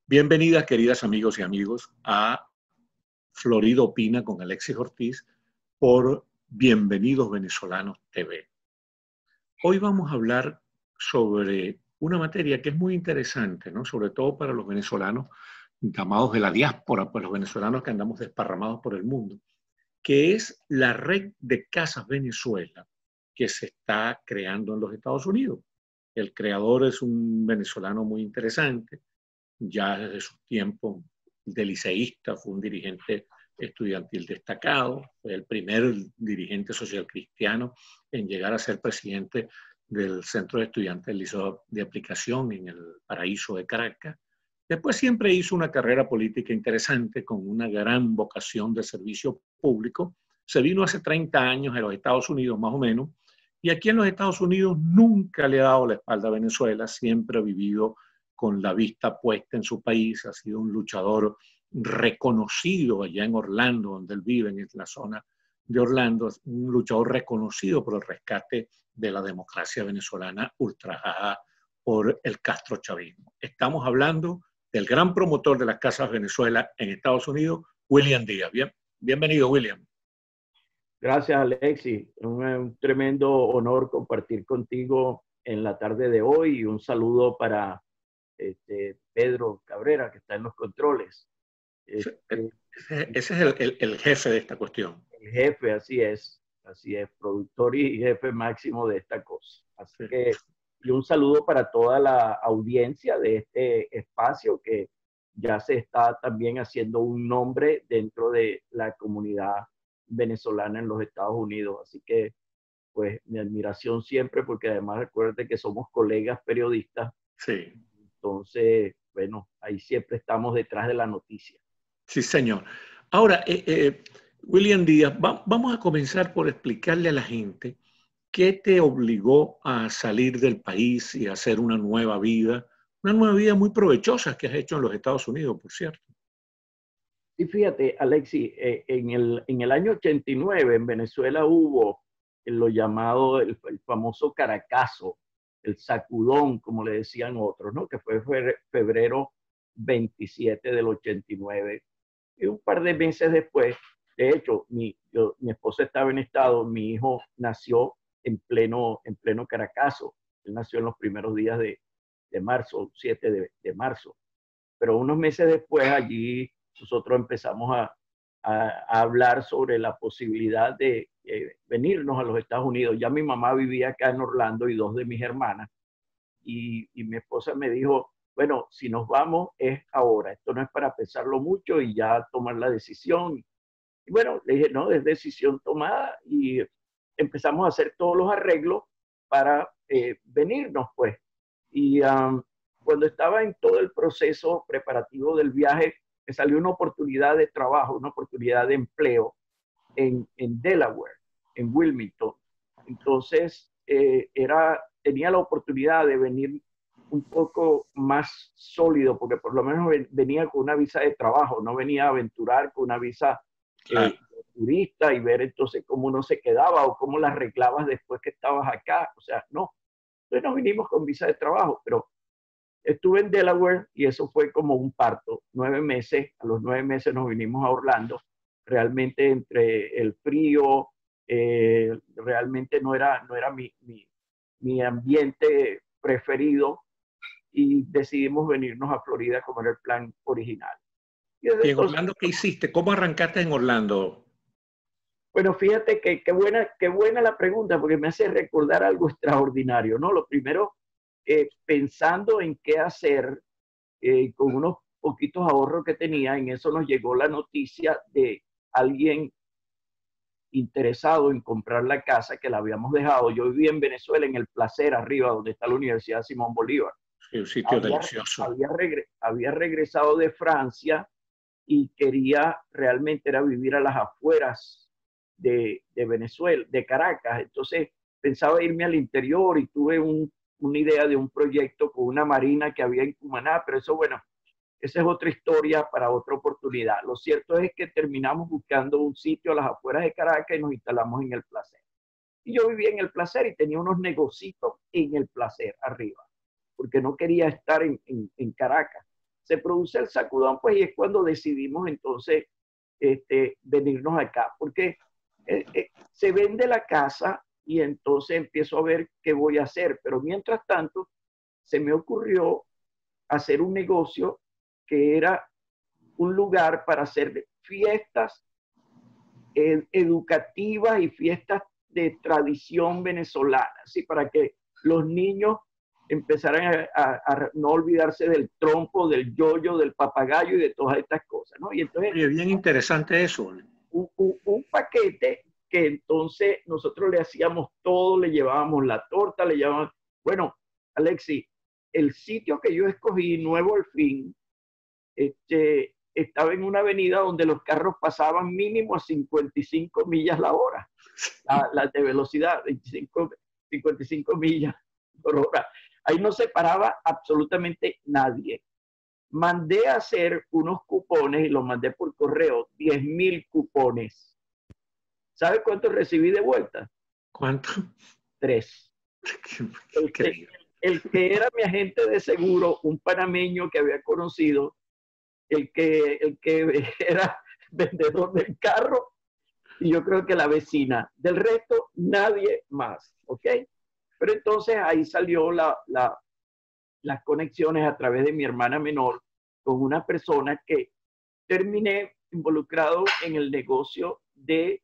Bienvenidas, queridas amigos y amigos, a Florida Opina con Alexis Ortiz por Bienvenidos Venezolanos TV. Hoy vamos a hablar sobre una materia que es muy interesante, ¿no? Sobre todo para los venezolanos llamados de la diáspora, pues los venezolanos que andamos desparramados por el mundo, que es la red de Casas Venezuela que se está creando en los Estados Unidos. El creador es un venezolano muy interesante, ya desde su tiempo de liceísta, fue un dirigente estudiantil destacado, fue el primer dirigente social cristiano en llegar a ser presidente del Centro de Estudiantes del Liceo de Aplicación en el Paraíso de Caracas. Después siempre hizo una carrera política interesante con una gran vocación de servicio público. Se vino hace 30 años a los Estados Unidos más o menos, y aquí en los Estados Unidos nunca le ha dado la espalda a Venezuela, siempre ha vivido con la vista puesta en su país, ha sido un luchador reconocido allá en Orlando, donde él vive, en la zona de Orlando, un luchador reconocido por el rescate de la democracia venezolana ultrajada por el castrochavismo. Estamos hablando del gran promotor de las Casas Venezuela en Estados Unidos, William Díaz. Bienvenido, William. Gracias, Alexis. Un tremendo honor compartir contigo en la tarde de hoy y un saludo para Pedro Cabrera, que está en los controles. Ese es el jefe de esta cuestión. El jefe, así es, productor y jefe máximo de esta cosa. Así Sí. que, y un saludo para toda la audiencia de este espacio que ya se está también haciendo un nombre dentro de la comunidad venezolana en los Estados Unidos. Así que, pues, mi admiración siempre, porque además recuerde que somos colegas periodistas. Sí. Entonces, bueno, ahí siempre estamos detrás de la noticia. Sí, señor. Ahora, William Díaz, vamos a comenzar por explicarle a la gente qué te obligó a salir del país y a hacer una nueva vida muy provechosa que has hecho en los Estados Unidos, por cierto. Y fíjate, Alexi, en el año 89 en Venezuela hubo lo llamado el famoso Caracazo, el sacudón, como le decían otros, ¿no? Que fue febrero 27 del 89. Y un par de meses después, de hecho, mi esposa estaba en estado, mi hijo nació en pleno Caracazo. Él nació en los primeros días de marzo, 7 de marzo. Pero unos meses después allí nosotros empezamos a hablar sobre la posibilidad de venirnos a los Estados Unidos. Ya mi mamá vivía acá en Orlando y dos de mis hermanas. Y mi esposa me dijo, bueno, si nos vamos es ahora. Esto no es para pensarlo mucho y ya tomar la decisión. Y bueno, le dije, no, es decisión tomada y empezamos a hacer todos los arreglos para venirnos, pues. Y cuando estaba en todo el proceso preparativo del viaje, me salió una oportunidad de trabajo, una oportunidad de empleo en Delaware, en Wilmington. Entonces, tenía la oportunidad de venir un poco más sólido, porque por lo menos venía con una visa de trabajo, no venía a aventurar con una visa de turista y ver entonces cómo uno se quedaba o cómo la arreglabas después que estabas acá. O sea, no. Entonces nos vinimos con visa de trabajo, pero estuve en Delaware y eso fue como un parto. 9 meses, a los 9 meses nos vinimos a Orlando. Realmente entre el frío, realmente no era mi ambiente preferido y decidimos venirnos a Florida como era el plan original. ¿Y en Orlando qué hiciste? ¿Cómo arrancaste en Orlando? Bueno, fíjate que qué buena la pregunta, porque me hace recordar algo extraordinario, ¿no? Lo primero, pensando en qué hacer con unos poquitos ahorros que tenía, en eso nos llegó la noticia de alguien interesado en comprar la casa que la habíamos dejado. Yo vivía en Venezuela, en el Placer, arriba, donde está la Universidad Simón Bolívar. Sí, un sitio delicioso. Había regresado de Francia y quería realmente era vivir a las afueras de Venezuela, de Caracas. Entonces pensaba irme al interior y tuve una idea de un proyecto con una marina que había en Cumaná, pero eso, bueno, esa es otra historia para otra oportunidad. Lo cierto es que terminamos buscando un sitio a las afueras de Caracas y nos instalamos en el Placer. Y yo vivía en el Placer y tenía unos negocios en el Placer arriba, porque no quería estar en Caracas. se produce el sacudón, pues, y es cuando decidimos entonces venirnos acá, porque se vende la casa y entonces empiezo a ver qué voy a hacer. Pero mientras tanto, se me ocurrió hacer un negocio que era un lugar para hacer fiestas educativas y fiestas de tradición venezolana, ¿sí? Para que los niños empezaran a no olvidarse del trompo, del yoyo, del papagayo y de todas estas cosas, ¿no? Y entonces, oye, bien interesante eso. un paquete que entonces nosotros le hacíamos todo, le llevábamos la torta, le llevábamos... Bueno, Alexi, el sitio que yo escogí, Nuevo Elfín, estaba en una avenida donde los carros pasaban mínimo a 55 millas la hora, la de velocidad, 55 millas por hora. Ahí no se paraba absolutamente nadie. Mandé a hacer unos cupones y los mandé por correo, 10,000 cupones. ¿Sabe cuánto recibí de vuelta? ¿Cuánto? 3. El que era mi agente de seguro, un panameño que había conocido, el que era vendedor del carro, y yo creo que la vecina. Del resto, nadie más, ¿ok? Pero entonces ahí salió las conexiones a través de mi hermana menor con una persona que terminé involucrado en el negocio de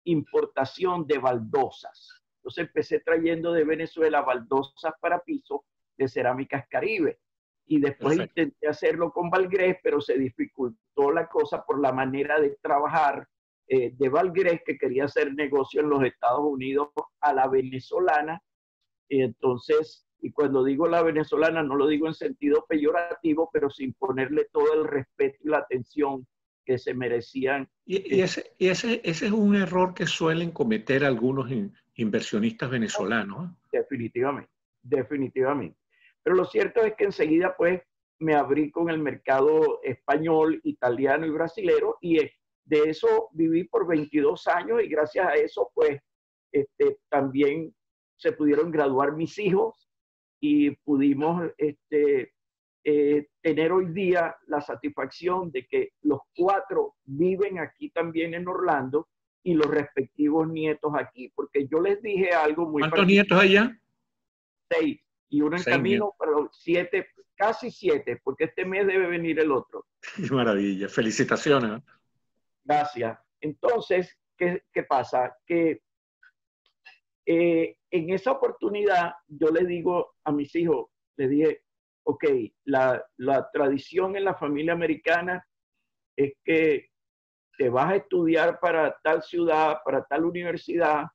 importación de baldosas. Entonces empecé trayendo de Venezuela baldosas para piso de Cerámicas Caribe. Y después intenté hacerlo con Valgrés, pero se dificultó la cosa por la manera de trabajar de Valgrés, que quería hacer negocio en los Estados Unidos a la venezolana. Y entonces, y cuando digo la venezolana, no lo digo en sentido peyorativo, pero sin ponerle todo el respeto y la atención que se merecían. Y ese es un error que suelen cometer algunos inversionistas venezolanos. Definitivamente, definitivamente. Pero lo cierto es que enseguida, pues, me abrí con el mercado español, italiano y brasilero, y de eso viví por 22 años, y gracias a eso, pues, también se pudieron graduar mis hijos y pudimos tener hoy día la satisfacción de que los 4 viven aquí también en Orlando y los respectivos nietos aquí, porque yo les dije algo muy... ¿Cuántos nietos allá? 6. Y uno en camino, pero 7, casi 7, porque este mes debe venir el otro. Qué maravilla, felicitaciones. Gracias. Entonces, ¿qué pasa? Que en esa oportunidad yo le digo a mis hijos, le dije, ok, la tradición en la familia americana es que te vas a estudiar para tal ciudad, para tal universidad,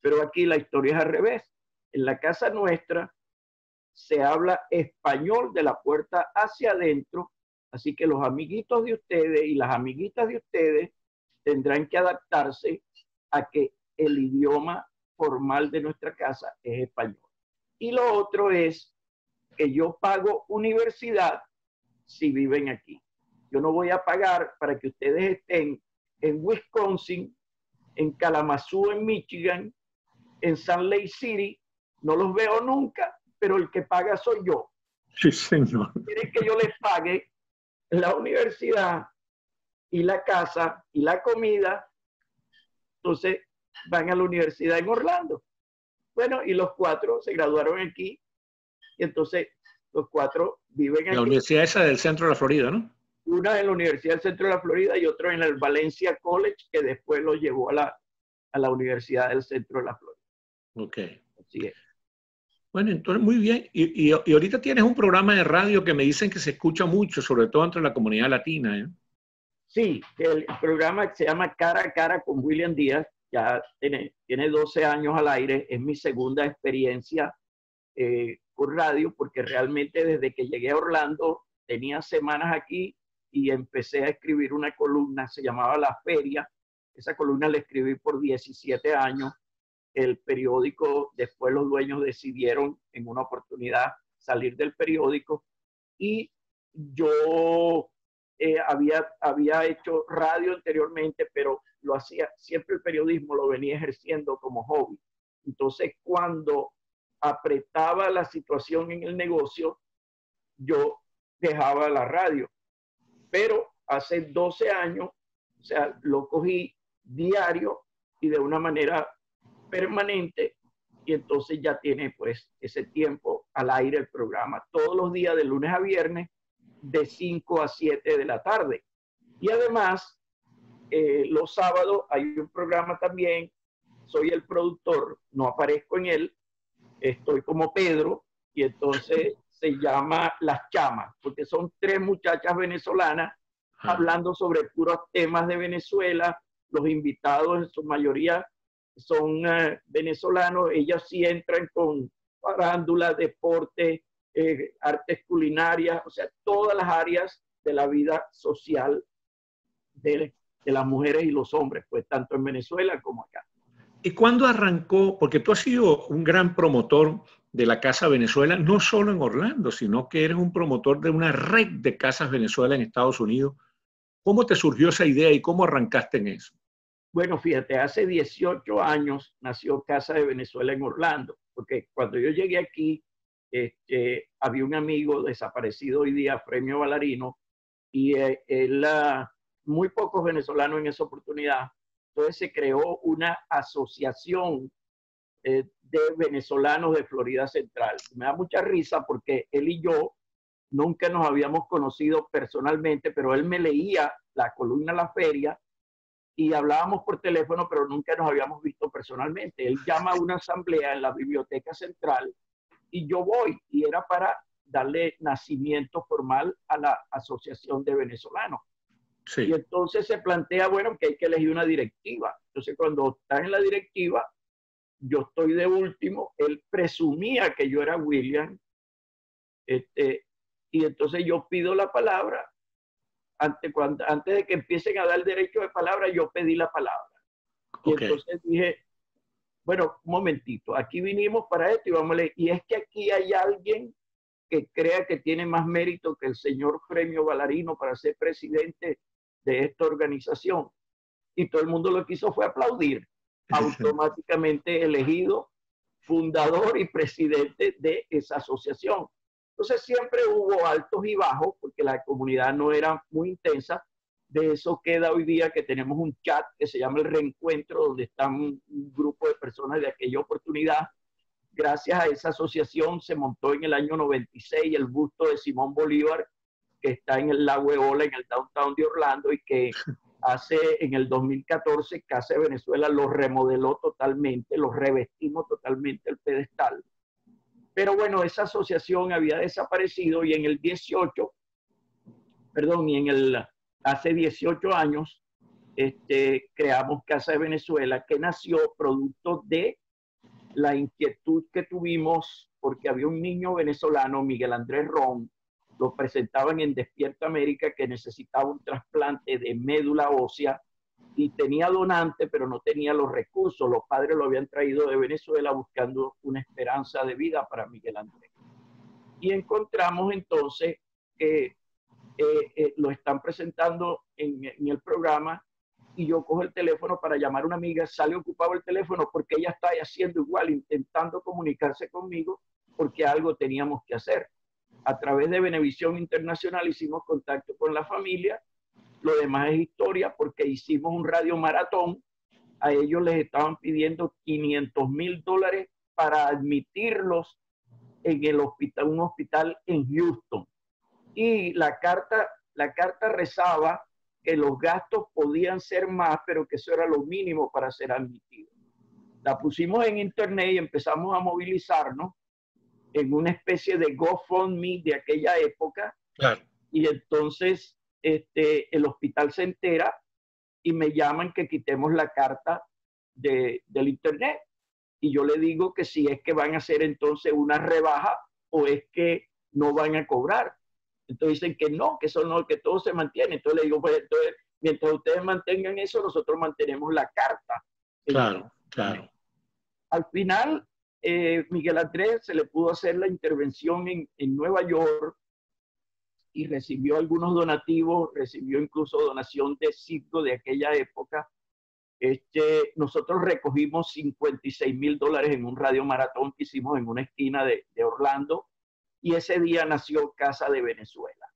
pero aquí la historia es al revés. En la casa nuestra se habla español de la puerta hacia adentro, así que los amiguitos de ustedes y las amiguitas de ustedes tendrán que adaptarse a que el idioma formal de nuestra casa es español. Y lo otro es que yo pago universidad si viven aquí. Yo no voy a pagar para que ustedes estén en Wisconsin, en Kalamazoo, en Michigan, en Salt Lake City. No los veo nunca, pero el que paga soy yo. Sí, señor. Quieren que yo les pague la universidad y la casa y la comida. Entonces van a la universidad en Orlando. Bueno, y los 4 se graduaron aquí. Y entonces los 4 viven aquí. La universidad esa del centro de la Florida, ¿no? Una en la Universidad del Centro de la Florida y otro en el Valencia College, que después lo llevó a la Universidad del Centro de la Florida. Ok. Así es. Bueno, entonces muy bien. Y ahorita tienes un programa de radio que me dicen que se escucha mucho, sobre todo entre la comunidad latina, ¿eh? Sí, el programa se llama Cara a Cara con William Díaz. Ya tiene 12 años al aire. Es mi segunda experiencia con radio, porque realmente desde que llegué a Orlando tenía semanas aquí y empecé a escribir una columna, se llamaba La Feria. Esa columna la escribí por 17 años. El periódico, después los dueños decidieron en una oportunidad salir del periódico y yo había hecho radio anteriormente, pero lo hacía, siempre el periodismo lo venía ejerciendo como hobby. Entonces, cuando apretaba la situación en el negocio, yo dejaba la radio. Pero hace 12 años, o sea, lo cogí diario y de una manera permanente, y entonces ya tiene pues ese tiempo al aire el programa, todos los días de lunes a viernes, de 5 a 7 de la tarde. Y además, los sábados hay un programa también, soy el productor, no aparezco en él, estoy como Pedro, y entonces se llama Las Chamas, porque son 3 muchachas venezolanas hablando sobre puros temas de Venezuela. Los invitados en su mayoría son venezolanos. Ellas sí entran con farándula, deporte, artes culinarias, o sea, todas las áreas de la vida social de las mujeres y los hombres, pues tanto en Venezuela como acá. ¿Y cuándo arrancó? Porque tú has sido un gran promotor de la Casa Venezuela, no solo en Orlando, sino que eres un promotor de una red de Casas Venezuela en Estados Unidos. ¿Cómo te surgió esa idea y cómo arrancaste en eso? Bueno, fíjate, hace 18 años nació Casa de Venezuela en Orlando, porque cuando yo llegué aquí, había un amigo desaparecido hoy día, Fremio Ballarino, y él, muy pocos venezolanos en esa oportunidad. Entonces se creó una asociación de venezolanos de Florida Central. Me da mucha risa porque él y yo nunca nos habíamos conocido personalmente, pero él me leía la columna La Feria y hablábamos por teléfono, pero nunca nos habíamos visto personalmente. Él llama a una asamblea en la Biblioteca Central y yo voy, y era para darle nacimiento formal a la Asociación de Venezolanos. Sí. Y entonces se plantea, bueno, que hay que elegir una directiva. Entonces, cuando estás en la directiva, yo estoy de último, él presumía que yo era William, y entonces yo pido la palabra. Antes de que empiecen a dar el derecho de palabra, yo pedí la palabra. Y entonces dije, bueno, un momentito, aquí vinimos para esto y vamos a leer. Y es que aquí hay alguien que crea que tiene más mérito que el señor Fremio Ballarino para ser presidente de esta organización. Y todo el mundo lo que hizo fue aplaudir. Automáticamente elegido fundador y presidente de esa asociación. Entonces siempre hubo altos y bajos porque la comunidad no era muy intensa. De eso queda hoy día que tenemos un chat que se llama El Reencuentro, donde están un grupo de personas de aquella oportunidad. Gracias a esa asociación se montó en el año 96 el busto de Simón Bolívar, que está en el Lago Eola, en el downtown de Orlando, y que en el 2014 Casa de Venezuela lo remodeló totalmente, lo revestimos totalmente el pedestal. Pero bueno, esa asociación había desaparecido y en el 18, perdón, hace 18 años creamos Casa de Venezuela, que nació producto de la inquietud que tuvimos porque había un niño venezolano, Miguel Andrés Ron, lo presentaban en Despierta América, que necesitaba un trasplante de médula ósea y tenía donante, pero no tenía los recursos. Los padres lo habían traído de Venezuela buscando una esperanza de vida para Miguel Andrés. Y encontramos entonces que lo están presentando en el programa y yo cojo el teléfono para llamar a una amiga, sale ocupado el teléfono porque ella está haciendo igual, intentando comunicarse conmigo porque algo teníamos que hacer. A través de Venevisión Internacional hicimos contacto con la familia. Lo demás es historia porque hicimos un radio maratón. A ellos les estaban pidiendo $500,000 para admitirlos en el hospital, un hospital en Houston. Y la carta rezaba que los gastos podían ser más, pero que eso era lo mínimo para ser admitidos. La pusimos en internet y empezamos a movilizarnos en una especie de GoFundMe de aquella época. Claro. Y entonces el hospital se entera y me llaman que quitemos la carta del internet. Y yo le digo que si es que van a hacer entonces una rebaja o es que no van a cobrar. Entonces dicen que no, que eso no, que todo se mantiene. Entonces le digo, pues entonces, mientras ustedes mantengan eso, nosotros mantenemos la carta. Claro, claro. Al final, Miguel Andrés se le pudo hacer la intervención en Nueva York y recibió algunos donativos, recibió incluso donación de circo de aquella época. Nosotros recogimos $56,000 en un radio maratón que hicimos en una esquina de Orlando, y ese día nació Casa de Venezuela.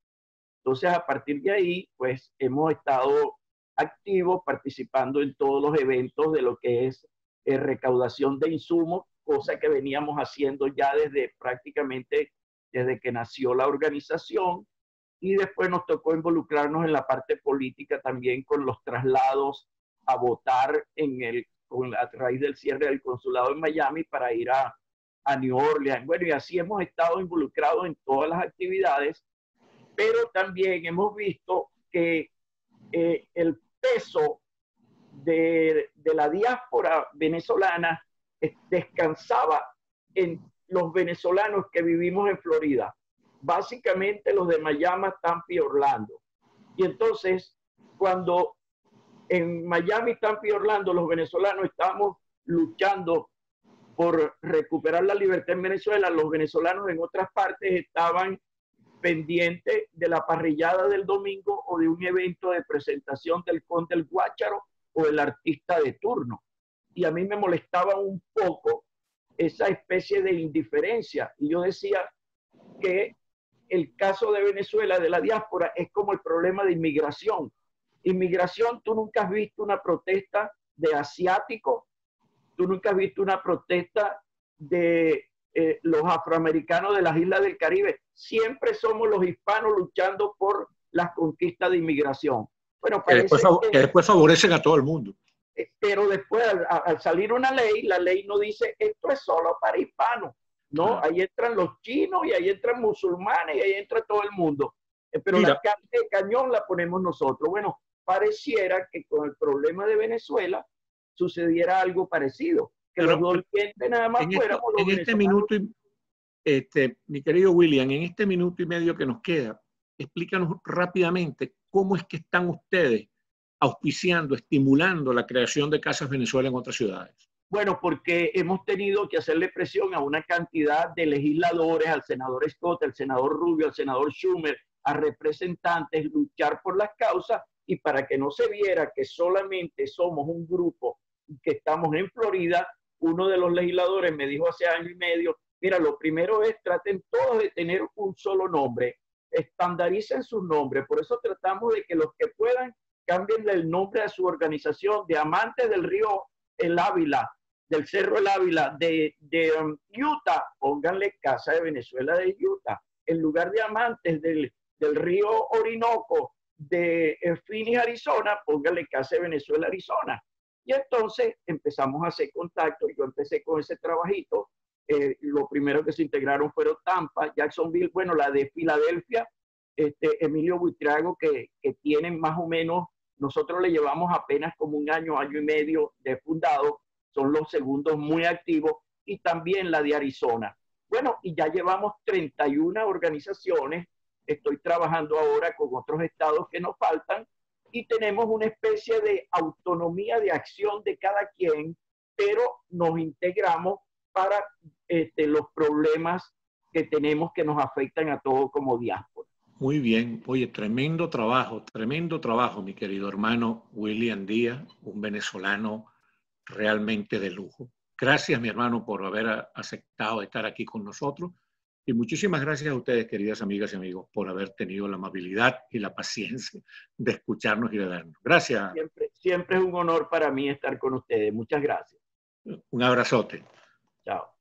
Entonces, a partir de ahí, pues hemos estado activos participando en todos los eventos de lo que es recaudación de insumos, cosa que veníamos haciendo ya desde prácticamente desde que nació la organización, y después nos tocó involucrarnos en la parte política también con los traslados a votar a raíz del cierre del consulado en Miami para ir a New Orleans. Bueno, y así hemos estado involucrados en todas las actividades, pero también hemos visto que el peso de la diáspora venezolana descansaba en los venezolanos que vivimos en Florida, básicamente los de Miami, Tampa y Orlando. Y entonces, cuando en Miami, Tampa y Orlando los venezolanos estábamos luchando por recuperar la libertad en Venezuela, los venezolanos en otras partes estaban pendientes de la parrillada del domingo o de un evento de presentación del Conde del Guácharo o el artista de turno. Y a mí me molestaba un poco esa especie de indiferencia. Y yo decía que el caso de Venezuela, de la diáspora, es como el problema de inmigración. Inmigración, tú nunca has visto una protesta de asiáticos, tú nunca has visto una protesta de los afroamericanos de las islas del Caribe. Siempre somos los hispanos luchando por las conquistas de inmigración. Bueno, que después favorecen a todo el mundo. Pero después, al salir una ley, la ley no dice esto es solo para hispanos. No, ahí entran los chinos y ahí entran musulmanes y ahí entra todo el mundo. Pero la carne de cañón la ponemos nosotros. Bueno, pareciera que con el problema de Venezuela sucediera algo parecido. Que los dolientes nada más fuéramos los en este minuto, mi querido William, en este minuto y medio que nos queda, explícanos rápidamente cómo es que están ustedes auspiciando, estimulando la creación de Casas Venezuela en otras ciudades. Bueno, porque hemos tenido que hacerle presión a una cantidad de legisladores, al senador Scott, al senador Rubio, al senador Schumer, a representantes, luchar por las causas, y para que no se viera que solamente somos un grupo que estamos en Florida, uno de los legisladores me dijo hace año y medio, mira, lo primero es traten todos de tener un solo nombre, estandaricen sus nombres, por eso tratamos de que los que puedan cambien el nombre a su organización, de Amantes del Río El Ávila, del Cerro El Ávila, de Utah, pónganle Casa de Venezuela de Utah, en lugar de Amantes del Río Orinoco, de Phoenix, Arizona, pónganle Casa de Venezuela, Arizona. Y entonces empezamos a hacer contacto, yo empecé con ese trabajito, lo primero que se integraron fueron Tampa, Jacksonville, bueno, la de Filadelfia, Emilio Buitrago, que tienen más o menos, nosotros le llevamos apenas como un año, año y medio de fundado, son los segundos muy activos, y también la de Arizona. Bueno, y ya llevamos 31 organizaciones, estoy trabajando ahora con otros estados que nos faltan, y tenemos una especie de autonomía de acción de cada quien, pero nos integramos para los problemas que tenemos que nos afectan a todos como diáspora. Muy bien. Oye, tremendo trabajo, mi querido hermano William Díaz, un venezolano realmente de lujo. Gracias, mi hermano, por haber aceptado estar aquí con nosotros. Y muchísimas gracias a ustedes, queridas amigas y amigos, por haber tenido la amabilidad y la paciencia de escucharnos y de darnos. Gracias. Siempre es un honor para mí estar con ustedes. Muchas gracias. Un abrazote. Chao.